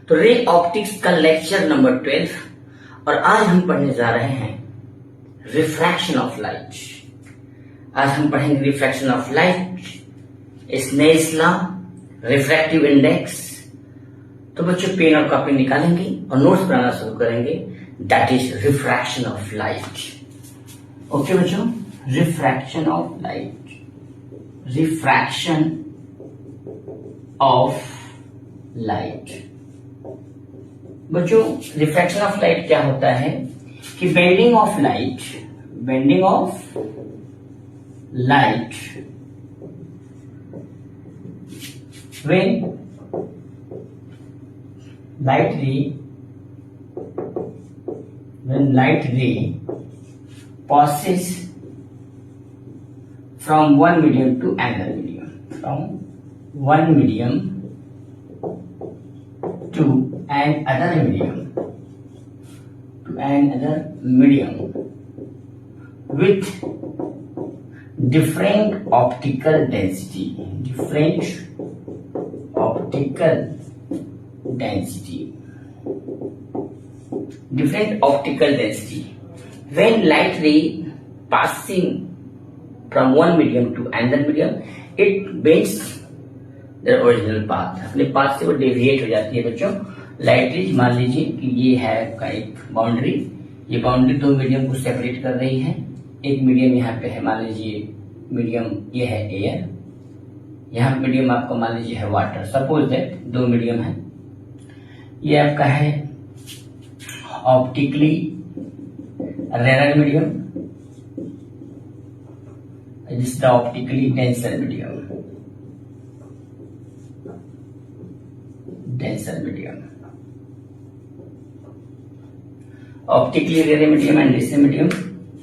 तो ray optics का lecture number 12 और आज हम पढ़ने जा रहे हैं रिफ्रैक्शन ऑफ लाइट। आज हम पढ़ेंगे refraction of light, Snell's law, refractive index. तो बच्चों पेन और कॉपी निकालेंगे और नोट्स बनाना शुरू करेंगे। That is refraction of light. Okay बच्चों, refraction of light, refraction of light. बच्चों रिफ्रैक्शन ऑफ लाइट क्या होता है कि bending of light, bending of light when light ray passes from one medium to another medium, from one medium to another medium with different optical density, when light ray passing from one medium to another medium, it bends their original path। अपने path से वो deviate हो जाती है बच्चों। Light rays मान लीजिए कि ये है आपका एक बाउंड्री, ये बाउंड्री दो मीडियम को सेपरेट कर रही है। एक मीडियम यहाँ पे है, मान लीजिए मीडियम ये है एयर, यहाँ मीडियम आपका मान लीजिए है वाटर। सपोज दैट दो मीडियम है, ये आपका है optically rare medium, this the optically denser medium, optically rare medium and denser medium,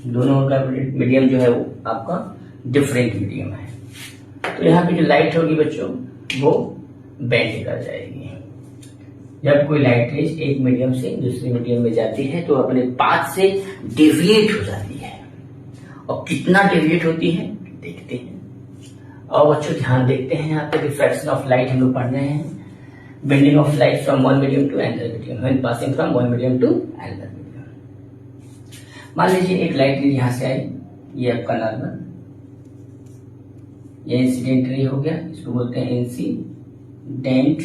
दोनों का मीडियम जो है वो आपका डिफरेंट मीडियम है। तो यहाँ पे जो लाइट होगी बच्चों वो बेंड कर जाएगी। जब कोई लाइट रेज एक मीडियम से दूसरे मीडियम में जाती है तो अपने पाथ से डेविएट हो जाती है। और कितना डेविएट होती है देखते हैं। और बच्चों ध्यान देखते हैं, यहाँ पे रिफ्रैक्शन ऑफ लाइट हम लोग पढ़ रहे हैं। Bending of light from one medium to another medium, when passing from one medium to another medium. मान लीजिए एक लाइट रेज यहाँ से आई, ये आपका नॉर्मल, ये इंसिडेंट रे हो गया, इसको बोलते हैं इंसिडेंट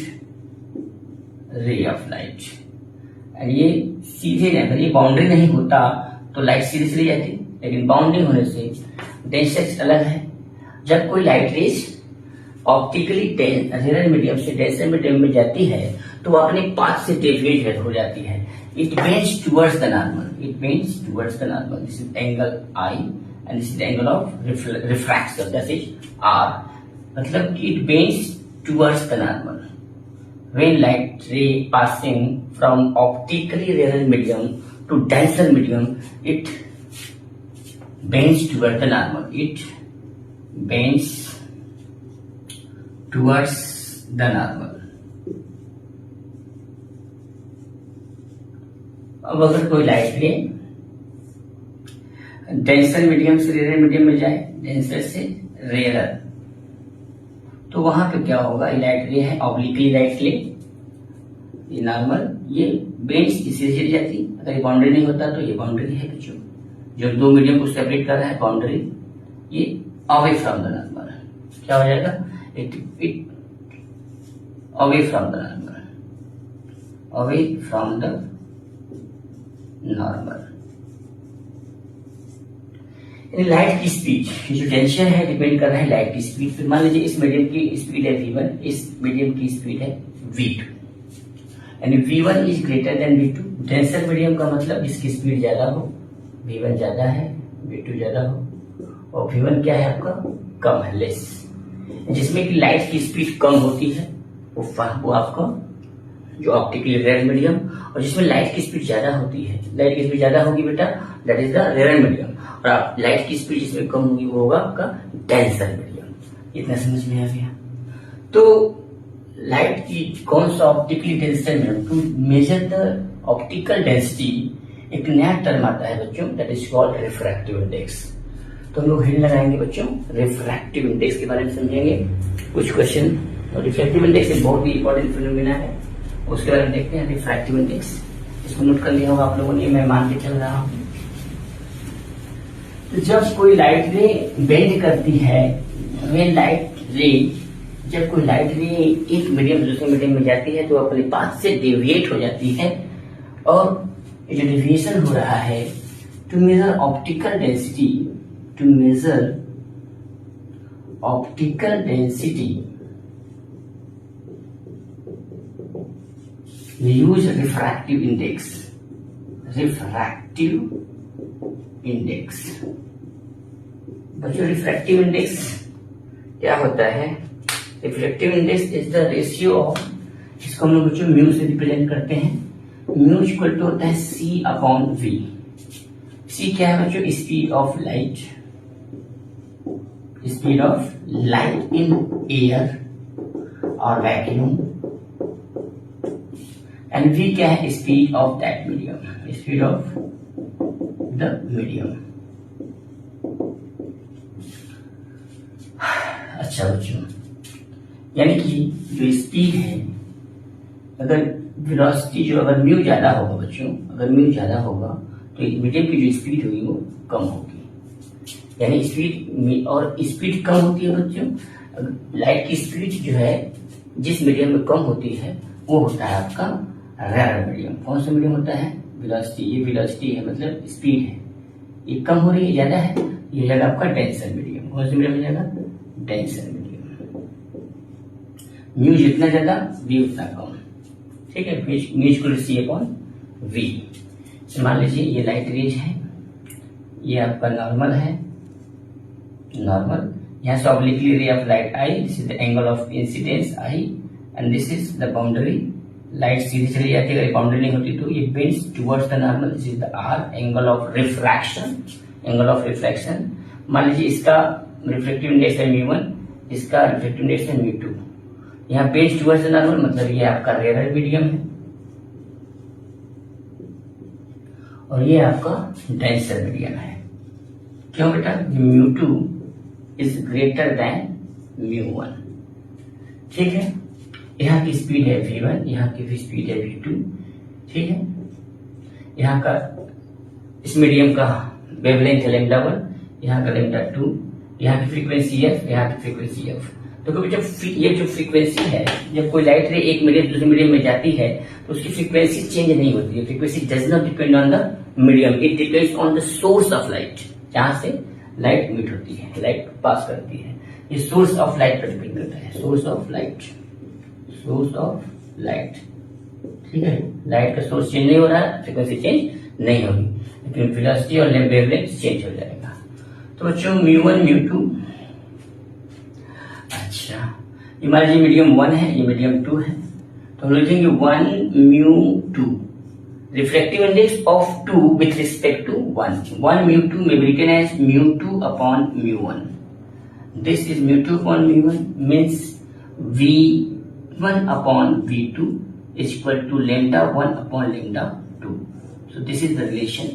रे ऑफ लाइट। और ये सीधे अगर ये बाउंड्री नहीं होता तो लाइट सीधे चली जाती, लेकिन बाउंड्री होने से डेंसर अलग है। जब कोई light rays optically rare medium से डेंसर मीडियम में जाती है तो वो अपने पाथ से डेविएट हो जाती है। It bends towards the normal, this is angle I and this is the angle of refraction, that is R। मतलब कि it bends towards the normal when light ray passing from optically rarer medium to denser medium, it bends towards the normal, it bends towards the normal। अब अगर कोई light रे denser medium से rare medium में जाए, denser से rare, तो वहां पे क्या होगा, लाइट रे है ऑब्लिकली लाइट रे, ये नॉर्मल, ये बेंड्स इसी से जाती। अगर ये बाउंड्री नहीं होता तो ये बाउंड्री है बच्चों, जो दो मीडियम को सेपरेट कर रहा है बाउंड्री, ये अवे फ्रॉम द नॉर्मल क्या हो जाएगा, it away from the normal. Light की स्पीड, जो टेंशन है डिपेंड कर रहा है लाइट की स्पीड पे। मान लीजिए इस मीडियम की स्पीड है v1, इस मीडियम की स्पीड है v2, यानी v1 is greater than v2। Denser medium का मतलब जिसकी स्पीड ज्यादा हो, v1 ज्यादा है, v2 ज्यादा हो, और v1 क्या है आपका कम है, लेस। जिसमें कि लाइट की स्पीड कम होती है वो आपका जो ऑप्टिकली रेयर मीडियम, और जिसमें लाइट की स्पीड ज्यादा होती है, लाइट की स्पीड ज्यादा होगी बेटा, that is the rare medium. और आप लाइट की स्पीड जिसमें कम होगी वो होगा आपका डेंसर मीडियम। इतना समझ में आ गया। तो लाइट की कौन सा optically denser medium, to measure the optical density एक नया टर्म आता है बच्चों, that is called refractive index. तो हम लोग हेड लगाएंगे बच्चों, रिफ्रैक्टिव इंडेक्स के बारे में समझेंगे कुछ क्वेश्चन। और रिफ्रैक्टिव इंडेक्स एक बहुत ही इंपॉर्टेंट फिनोमेना है उसके बारे में देखते हैं रिफ्रैक्टिव इंडेक्स। इसको नोट कर लिया होगा आप लोगों ने, मैं मान के चल रहा हूं। तो जब कोई लाइट रे बेंड करती है, जब कोई लाइट रे एक मीडियम दूसरे मीडियम में जाती है तो अपने पाथ से डेविएट हो जाती है, और ये जो डेविएशन हो रहा है to measure optical density we use refractive index। बच्चों रिफ्रैक्टिव इंडेक्स क्या होता है? Refractive index is the ratio of, इसको हम लोग बच्चों म्यू से रिप्रेजेंट करते हैं। म्यू इक्वल टू होता है सी अपॉन वी। सी क्या है बच्चों? Speed of light in air और वैक्यूम, एंड वी क्या है? Speed of that medium, speed of the medium. अच्छा बच्चों, यानी कि जो स्पीड है, अगर वेलोसिटी जो अगर म्यू ज्यादा होगा बच्चों, अगर म्यू ज्यादा होगा तो मीडियम की जो स्पीड होगी वो कम होगी। यानी स्पीड, और स्पीड कम होती है बच्चों, लाइट की स्पीड जो है जिस मीडियम में कम होती है वो होता है आपका रेयर मीडियम। कौन सा मीडियम होता है? वेलोसिटी। ये वेलोसिटी है मतलब स्पीड है, ये कम हो रही है, ज्यादा है, ये जाएगा आपका डेंसर मीडियम। कौन सा मीडियम हो जाएगा? Denser medium. म्यू जितना ज्यादा वी उतना कम, ठीक है। Mu equal to C upon V. मान लीजिए ये लाइट रेज है, ये आपका नॉर्मल है, नॉर्मल। यहाँ से ऑब्लिकली रे ऑफ लाइट आई, this is the angle of incidence i, and this is the boundary. Light सीधी चली जाती है, अगर बाउंड्री नहीं होती तो ये bends towards the normal, this is the r, angle of refraction. मान लीजिए इसका रिफ्लेक्टिव इंडेक्स है म्यू1, इसका रिफ्लेक्टिव इंडेक्स है म्यू2। यहाँ बेंड्स टुवर्ड्स द नॉर्मल मतलब ये आपका रेयर मीडियम है, और ये आपका डेंसर मीडियम है। क्यों बेटा? म्यू2 इज ग्रेटर देन म्यू1, ठीक है। यहाँ की स्पीड है v1, यहाँ की भी स्पीड है v2, ठीक है। यहाँ का इस मीडियम का वेवलेंथ है λ1, यहाँ का λ2, यहाँ की फ्रीक्वेंसी f, यहाँ की फ्रीक्वेंसी f। तो कभी जब ये जो फ्रीक्वेंसी है, जब कोई लाइट रे एक मीडियम दूसरे मीडियम में जाती है तो उसकी फ्रीक्वेंसी चेंज नहीं होती है। Frequency does not depend on the medium, it depends on the source of light, जहां से लाइट मीट होती है, लाइट पास करती है। ये सोर्स ऑफ लाइट पर डिपेंड करता है, सोर्स ऑफ लाइट, ठीक है। लाइट का सोर्स चेंज नहीं हो रहा है, फ्रीक्वेंसी चेंज नहीं होगी, लेकिन वेलोसिटी और वेवलेंथ चेंज हो जाएगा। तो बच्चों म्यू1 म्यू2, अच्छा ये मान लीजिए मीडियम 1 है, ये मीडियम 2 है, तो हम लिखेंगे 1 mu two, refractive index of 2 with respect to 1 mu two में written as mu two upon mu one. This is mu two upon mu one means v1 upon v2 is equal to λ1 upon λ2. So this is the relation.